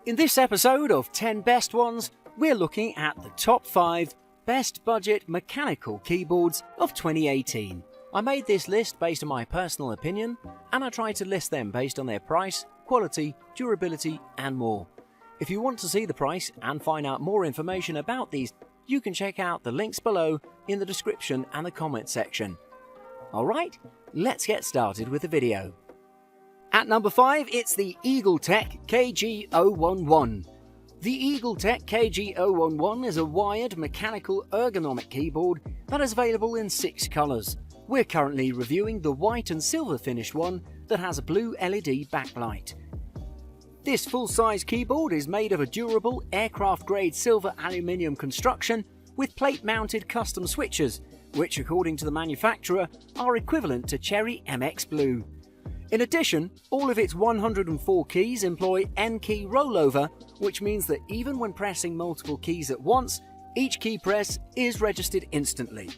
In this episode of 10 Best Ones, we're looking at the top 5 best budget mechanical keyboards of 2018. I made this list based on my personal opinion, and I tried to list them based on their price, quality, durability, and more. If you want to see the price and find out more information about these, you can check out the links below in the description and the comment section. Alright, let's get started with the video. At number 5, it's the EagleTech KG011. The EagleTech KG011 is a wired mechanical ergonomic keyboard that is available in 6 colours. We're currently reviewing the white and silver finished one that has a blue LED backlight. This full-size keyboard is made of a durable aircraft-grade silver aluminium construction with plate-mounted custom switches, which according to the manufacturer are equivalent to Cherry MX Blue. In addition, all of its 104 keys employ N-key rollover, which means that even when pressing multiple keys at once, each key press is registered instantly.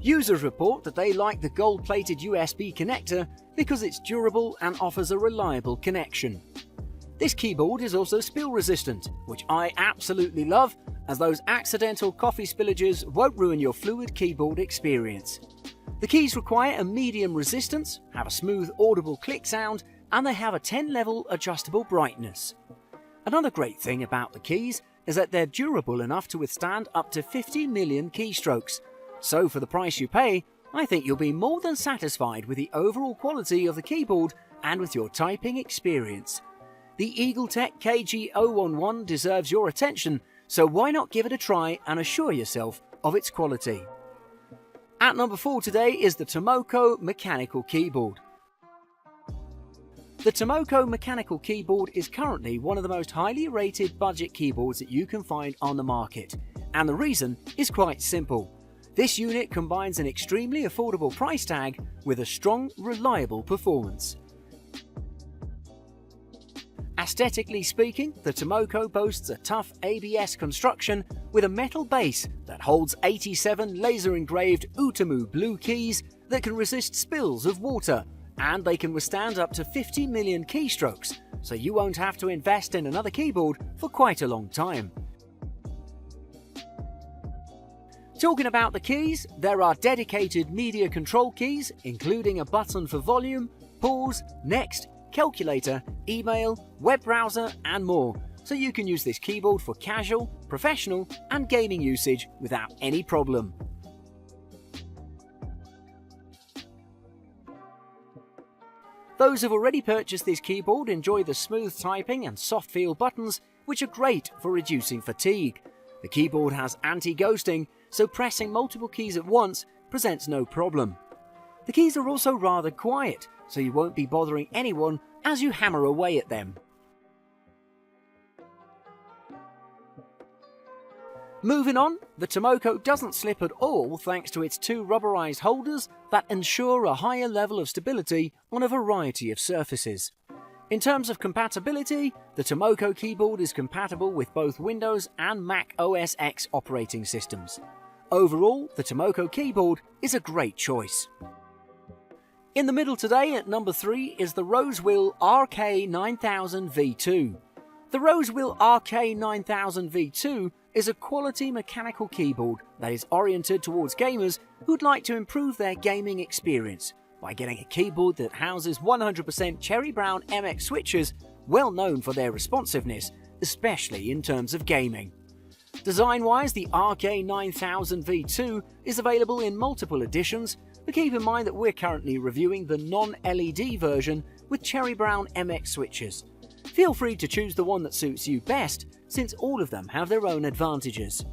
Users report that they like the gold-plated USB connector because it's durable and offers a reliable connection. This keyboard is also spill-resistant, which I absolutely love, as those accidental coffee spillages won't ruin your fluid keyboard experience. The keys require a medium resistance, have a smooth audible click sound, and they have a 10-level adjustable brightness. Another great thing about the keys is that they're durable enough to withstand up to 50 million keystrokes. So for the price you pay, I think you'll be more than satisfied with the overall quality of the keyboard and with your typing experience. The EagleTech KG011 deserves your attention, so why not give it a try and assure yourself of its quality. At number 4 today is the Tomoko mechanical keyboard. The Tomoko mechanical keyboard is currently one of the most highly rated budget keyboards that you can find on the market, and the reason is quite simple. This unit combines an extremely affordable price tag with a strong, reliable performance. Aesthetically speaking, the Tomoko boasts a tough ABS construction with a metal base that holds 87 laser-engraved Utamu blue keys that can resist spills of water, and they can withstand up to 50 million keystrokes, so you won't have to invest in another keyboard for quite a long time. Talking about the keys, there are dedicated media control keys, including a button for volume, pause, next, calculator, email, web browser, and more, so you can use this keyboard for casual, professional, and gaming usage without any problem. Those who've already purchased this keyboard enjoy the smooth typing and soft feel buttons, which are great for reducing fatigue. The keyboard has anti-ghosting, so pressing multiple keys at once presents no problem. The keys are also rather quiet, so you won't be bothering anyone as you hammer away at them. Moving on, the Tomoko doesn't slip at all thanks to its 2 rubberized holders that ensure a higher level of stability on a variety of surfaces. In terms of compatibility, the Tomoko keyboard is compatible with both Windows and Mac OS X operating systems. Overall, the Tomoko keyboard is a great choice. In the middle today at number 3 is the Rosewill RK9000V2. The Rosewill RK9000V2 is a quality mechanical keyboard that is oriented towards gamers who'd like to improve their gaming experience by getting a keyboard that houses 100% Cherry Brown MX switches, well known for their responsiveness, especially in terms of gaming. Design-wise, the RK9000V2 is available in multiple editions, but keep in mind that we're currently reviewing the non-LED version with Cherry Brown MX switches. Feel free to choose the one that suits you best, since all of them have their own advantages.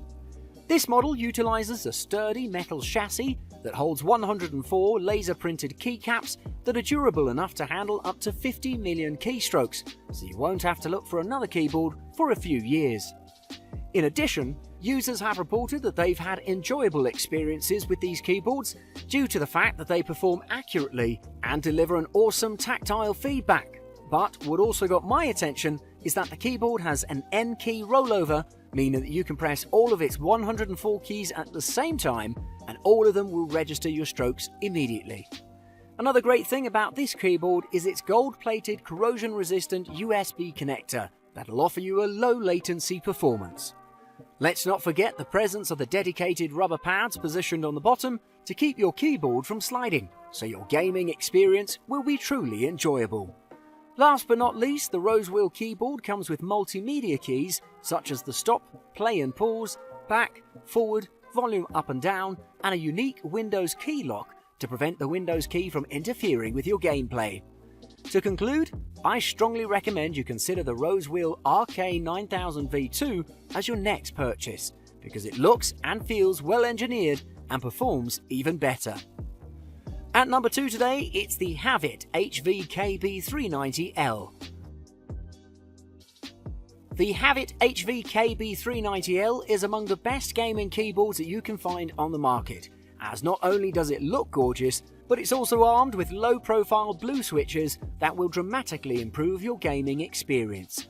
This model utilises a sturdy metal chassis that holds 104 laser-printed keycaps that are durable enough to handle up to 50 million keystrokes, so you won't have to look for another keyboard for a few years. In addition, users have reported that they've had enjoyable experiences with these keyboards due to the fact that they perform accurately and deliver an awesome tactile feedback. But what also got my attention is that the keyboard has an N-key rollover, meaning that you can press all of its 104 keys at the same time and all of them will register your strokes immediately. Another great thing about this keyboard is its gold-plated corrosion-resistant USB connector that'll offer you a low latency performance. Let's not forget the presence of the dedicated rubber pads positioned on the bottom to keep your keyboard from sliding, so your gaming experience will be truly enjoyable. Last but not least, the Rose Wheel keyboard comes with multimedia keys such as the stop, play and pause, back, forward, volume up and down, and a unique Windows key lock to prevent the Windows key from interfering with your gameplay. To conclude, I strongly recommend you consider the Rose Wheel RK9000V2 as your next purchase, because it looks and feels well engineered and performs even better. At number 2 today, it's the Havit HVKB390L. The Havit HVKB390L is among the best gaming keyboards that you can find on the market, as not only does it look gorgeous, but it's also armed with low-profile blue switches that will dramatically improve your gaming experience.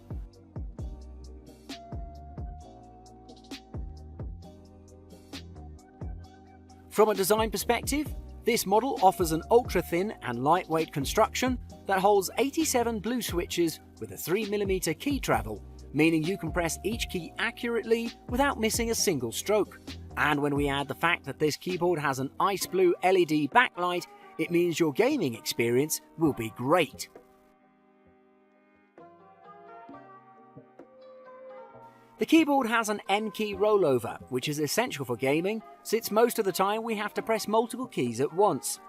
From a design perspective, this model offers an ultra-thin and lightweight construction that holds 87 blue switches with a 3mm key travel, meaning you can press each key accurately without missing a single stroke. And when we add the fact that this keyboard has an ice blue LED backlight, it means your gaming experience will be great. The keyboard has an N-key rollover, which is essential for gaming, since most of the time we have to press multiple keys at once.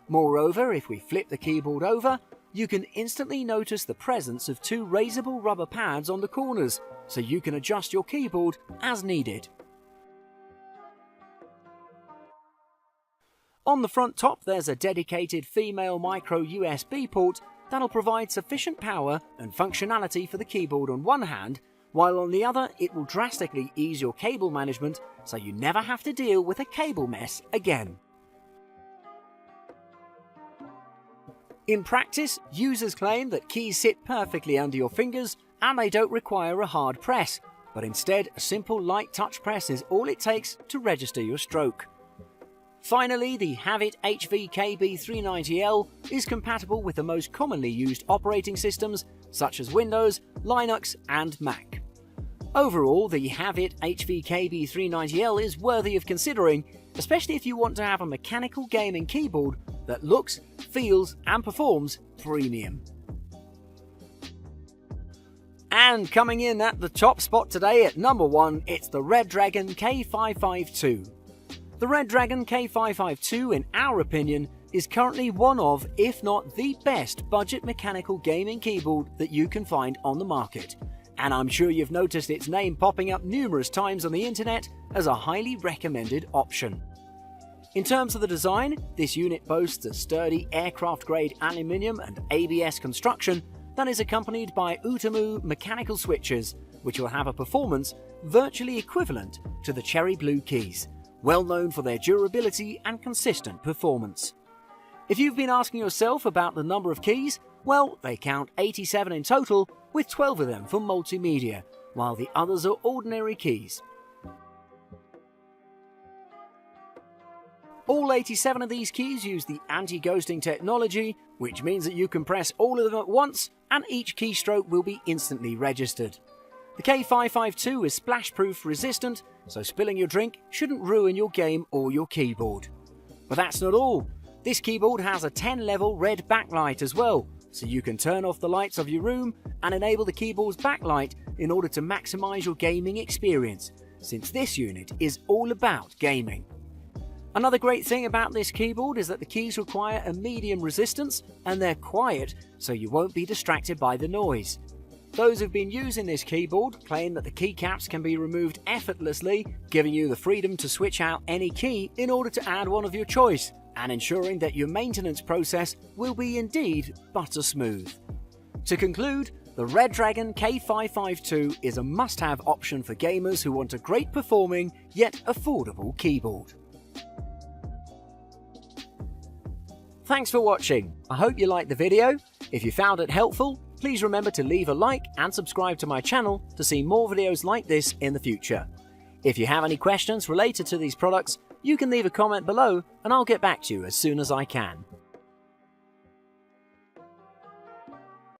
Moreover, if we flip the keyboard over, you can instantly notice the presence of 2 raisable rubber pads on the corners, so you can adjust your keyboard as needed. On the front top, there's a dedicated female micro USB port that'll provide sufficient power and functionality for the keyboard on one hand, while on the other it will drastically ease your cable management so you never have to deal with a cable mess again. In practice, users claim that keys sit perfectly under your fingers and they don't require a hard press, but instead a simple light touch press is all it takes to register your stroke. Finally, the Havit HVKB390L is compatible with the most commonly used operating systems such as Windows, Linux and Mac. Overall, the Havit HVKB390L is worthy of considering, especially if you want to have a mechanical gaming keyboard that looks, feels and performs premium. And coming in at the top spot today at number 1, it's the Red Dragon K552. The Red Dragon K552, in our opinion, is currently one of, if not the best budget mechanical gaming keyboard that you can find on the market. And I'm sure you've noticed its name popping up numerous times on the internet as a highly recommended option. In terms of the design, this unit boasts a sturdy aircraft-grade aluminium and ABS construction that is accompanied by Utamu mechanical switches, which will have a performance virtually equivalent to the cherry blue keys, well known for their durability and consistent performance. If you've been asking yourself about the number of keys, well, they count 87 in total, with 12 of them for multimedia, while the others are ordinary keys. All 87 of these keys use the anti-ghosting technology, which means that you can press all of them at once and each keystroke will be instantly registered. The K552 is splash-proof resistant, so spilling your drink shouldn't ruin your game or your keyboard. But that's not all. This keyboard has a 10-level red backlight as well, so you can turn off the lights of your room and enable the keyboard's backlight in order to maximize your gaming experience, since this unit is all about gaming. Another great thing about this keyboard is that the keys require a medium resistance and they're quiet, so you won't be distracted by the noise. Those who've been using this keyboard claim that the keycaps can be removed effortlessly, giving you the freedom to switch out any key in order to add one of your choice, and ensuring that your maintenance process will be indeed butter smooth. To conclude, the Red Dragon K552 is a must-have option for gamers who want a great performing yet affordable keyboard. Thanks for watching. I hope you liked the video. If you found it helpful, please remember to leave a like and subscribe to my channel to see more videos like this in the future. If you have any questions related to these products, you can leave a comment below and I'll get back to you as soon as I can.